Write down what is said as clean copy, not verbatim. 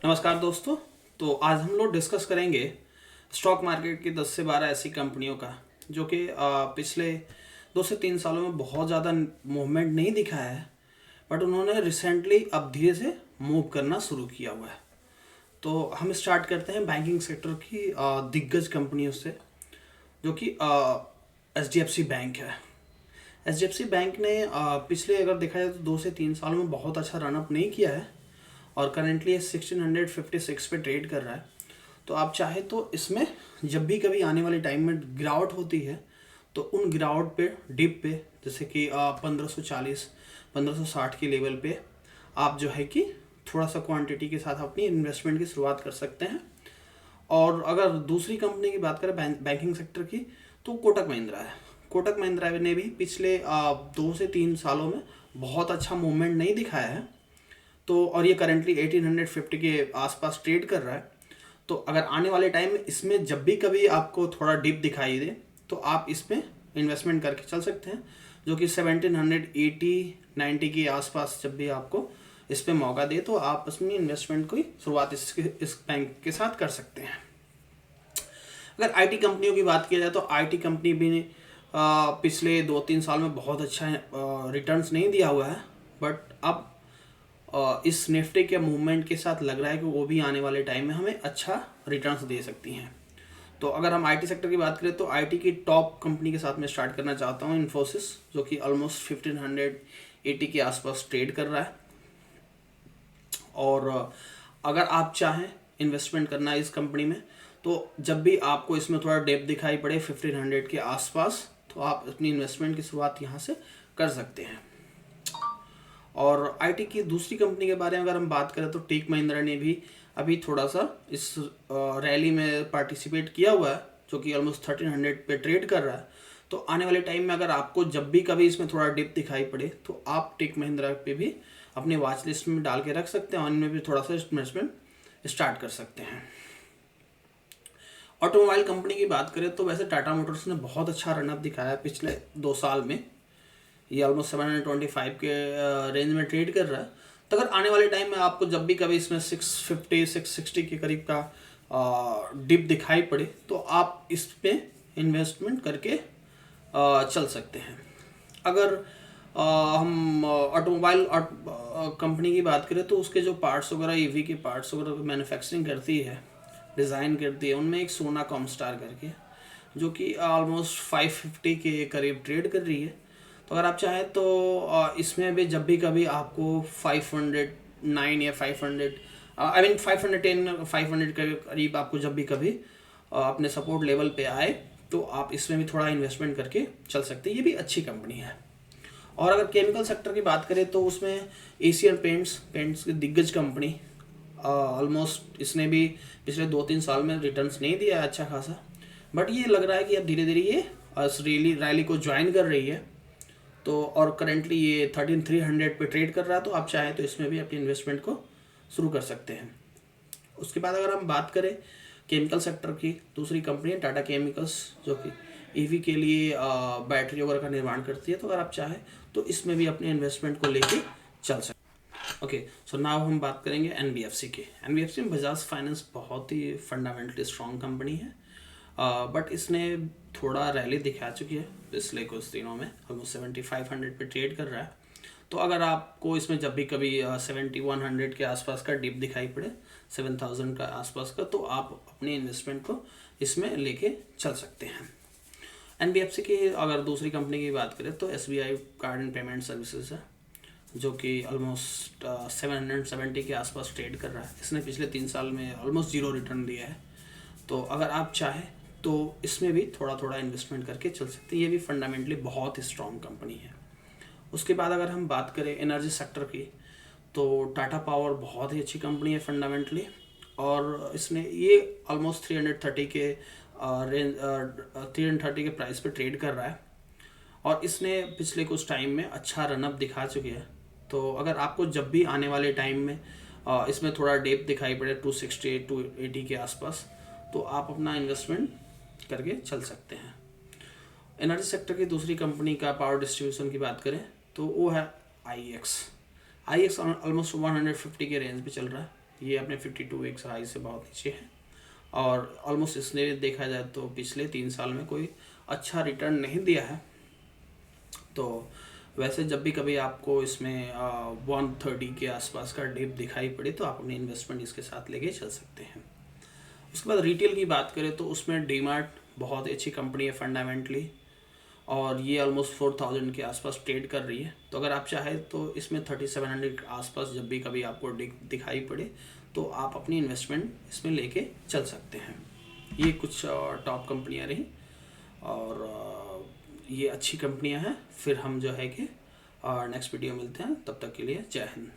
नमस्कार दोस्तों। तो आज हम लोग डिस्कस करेंगे स्टॉक मार्केट की 10 से 12 ऐसी कंपनियों का जो कि पिछले 2 से 3 सालों में बहुत ज़्यादा मूवमेंट नहीं दिखाया है, बट उन्होंने रिसेंटली अब धीरे से मूव करना शुरू किया हुआ है। तो हम स्टार्ट करते हैं बैंकिंग सेक्टर की दिग्गज कंपनियों से, जो कि H D F C bank है। H D F C bank ने पिछले अगर देखा जाए तो 2 से 3 सालों में बहुत अच्छा रनअप नहीं किया है और करेंटली ये 1656 पे ट्रेड कर रहा है। तो आप चाहे तो इसमें जब भी कभी आने वाले टाइम में गिरावट होती है तो उन गिरावट पे डिप पे जैसे कि 1540 1560 के लेवल पे आप जो है कि थोड़ा सा क्वांटिटी के साथ अपनी इन्वेस्टमेंट की शुरुआत कर सकते हैं। और अगर दूसरी कंपनी की बात करें बैंकिंग सेक्टर की, तो कोटक महिंद्रा है। कोटक महिंद्रा ने भी पिछले 2 से 3 सालों में बहुत अच्छा मूवमेंट नहीं दिखाया है। तो और ये करेंटली 1850 के आसपास ट्रेड कर रहा है। तो अगर आने वाले टाइम में इसमें जब भी कभी आपको थोड़ा डिप दिखाई दे तो आप इसमें इन्वेस्टमेंट करके चल सकते हैं, जो कि 1780-90 के आसपास जब भी आपको इस पर मौका दे तो आप अपनी इन्वेस्टमेंट की शुरुआत इस बैंक के साथ कर सकते हैं। अगर आईटी कंपनियों की बात की जाए तो आईटी कंपनी भी पिछले 2-3 साल में बहुत अच्छा रिटर्न्स नहीं दिया हुआ है, बट अब इस निफ्टी के मूवमेंट के साथ लग रहा है कि वो भी आने वाले टाइम में हमें अच्छा रिटर्न्स दे सकती हैं। तो अगर हम आईटी सेक्टर की बात करें तो आईटी की टॉप कंपनी के साथ मैं स्टार्ट करना चाहता हूँ इन्फोसिस, जो कि ऑलमोस्ट 1580 के आसपास ट्रेड कर रहा है। और अगर आप चाहें इन्वेस्टमेंट करना है इस कंपनी में तो जब भी आपको इसमें थोड़ा डेप दिखाई पड़े 1500 के आसपास तो आप अपनी इन्वेस्टमेंट की शुरुआत यहाँ से कर सकते हैं। और आईटी की दूसरी कंपनी के बारे में अगर हम बात करें तो टेक महिंद्रा ने भी अभी थोड़ा सा इस रैली में पार्टिसिपेट किया हुआ है, जो कि ऑलमोस्ट 1300 पे ट्रेड कर रहा है। तो आने वाले टाइम में अगर आपको जब भी कभी इसमें थोड़ा डिप दिखाई पड़े तो आप टेक महिंद्रा पे भी अपने वॉच लिस्ट में डाल के रख सकते हैं और इनमें भी थोड़ा सा इन्वेस्टमेंट स्टार्ट कर सकते हैं। ऑटोमोबाइल कंपनी की बात करें तो वैसे टाटा मोटर्स ने बहुत अच्छा रनअप दिखाया है पिछले 2 साल में। ये ऑलमोस्ट 725 के रेंज में ट्रेड कर रहा है। तो अगर आने वाले टाइम में आपको जब भी कभी इसमें 650-660 के करीब का डिप दिखाई पड़े तो आप इस पे इन्वेस्टमेंट करके चल सकते हैं। अगर हम ऑटोमोबाइल कंपनी की बात करें तो उसके जो पार्ट्स वगैरह ईवी के पार्ट्स वगैरह मैन्युफैक्चरिंग करती है, डिज़ाइन करती है, उनमें एक सोना कॉमस्टार करके जो कि ऑलमोस्ट 550 के करीब ट्रेड कर रही है। तो अगर आप चाहें तो इसमें भी जब भी कभी आपको 509 या 500 510 500 के करीब आपको जब भी कभी अपने सपोर्ट लेवल पे आए तो आप इसमें भी थोड़ा इन्वेस्टमेंट करके चल सकते हैं। ये भी अच्छी कंपनी है। और अगर केमिकल सेक्टर की बात करें तो उसमें एशियन पेंट्स की दिग्गज कंपनी ऑलमोस्ट इसने भी पिछले 2-3 साल में रिटर्न्स नहीं दिया है अच्छा खासा, बट ये लग रहा है कि अब धीरे धीरे ये इस रैली को ज्वाइन कर रही है। तो और करेंटली ये 13300 पे ट्रेड कर रहा है। तो आप चाहें तो इसमें भी अपनी इन्वेस्टमेंट को शुरू कर सकते हैं। उसके बाद अगर हम बात करें केमिकल सेक्टर की, दूसरी कंपनी है टाटा केमिकल्स, जो कि ईवी के लिए बैटरी वगैरह का निर्माण करती है। तो अगर आप चाहें तो इसमें भी अपने इन्वेस्टमेंट को लेके चल सकते हैं। ओके, सो नाउ हम बात करेंगे एनबीएफसी की। एनबीएफसी में बजाज फाइनेंस बहुत ही फंडामेंटली स्ट्रॉन्ग कंपनी है, बट इसने थोड़ा रैली दिखा चुकी है पिछले कुछ दिनों में, ऑलमोस्ट 7500 पे ट्रेड कर रहा है। तो अगर आपको इसमें जब भी कभी 7100 के आसपास का डिप दिखाई पड़े 7000 का आसपास का, तो आप अपने इन्वेस्टमेंट को इसमें लेके चल सकते हैं। एनबीएफसी की अगर दूसरी कंपनी की बात करें तो SBI card and payment services है, जो कि ऑलमोस्ट 770 के आसपास ट्रेड कर रहा है। इसने पिछले 3 साल में ऑलमोस्ट 0 रिटर्न दिया है। तो अगर आप चाहें तो इसमें भी थोड़ा थोड़ा इन्वेस्टमेंट करके चल सकते हैं। ये भी फंडामेंटली बहुत ही स्ट्रॉन्ग कंपनी है। उसके बाद अगर हम बात करें एनर्जी सेक्टर की तो टाटा पावर बहुत ही अच्छी कंपनी है फंडामेंटली, और इसने ये ऑलमोस्ट 330 के रेंज 330 के प्राइस पे ट्रेड कर रहा है और इसने पिछले कुछ टाइम में अच्छा रनअप दिखा चुकी है। तो अगर आपको जब भी आने वाले टाइम में इसमें थोड़ा डेप दिखाई पड़े 260-280 के आसपास, तो आप अपना इन्वेस्टमेंट करके चल सकते हैं। एनर्जी सेक्टर की दूसरी कंपनी का पावर डिस्ट्रीब्यूशन की बात करें तो वो है आई एक्स ऑलमोस्ट 150 के रेंज पे चल रहा है। ये अपने 52 वीक्स हाई से बहुत नीचे है और ऑलमोस्ट इसने देखा जाए तो पिछले 3 साल में कोई अच्छा रिटर्न नहीं दिया है। तो वैसे जब भी कभी आपको इसमें 130 के आसपास का डिप दिखाई पड़े तो आप अपनी इन्वेस्टमेंट इसके साथ लेके चल सकते हैं। उसके बाद रिटेल की बात करें तो उसमें डीमार्ट बहुत ही अच्छी कंपनी है फंडामेंटली, और ये ऑलमोस्ट 4000 के आसपास ट्रेड कर रही है। तो अगर आप चाहें तो इसमें 3700 के आसपास जब भी कभी आपको दिखाई पड़े तो आप अपनी इन्वेस्टमेंट इसमें लेके चल सकते हैं। ये कुछ टॉप कंपनियां रही और ये अच्छी कंपनियां हैं। फिर हम जो है कि नेक्स्ट वीडियो मिलते हैं, तब तक के लिए जय हिंद।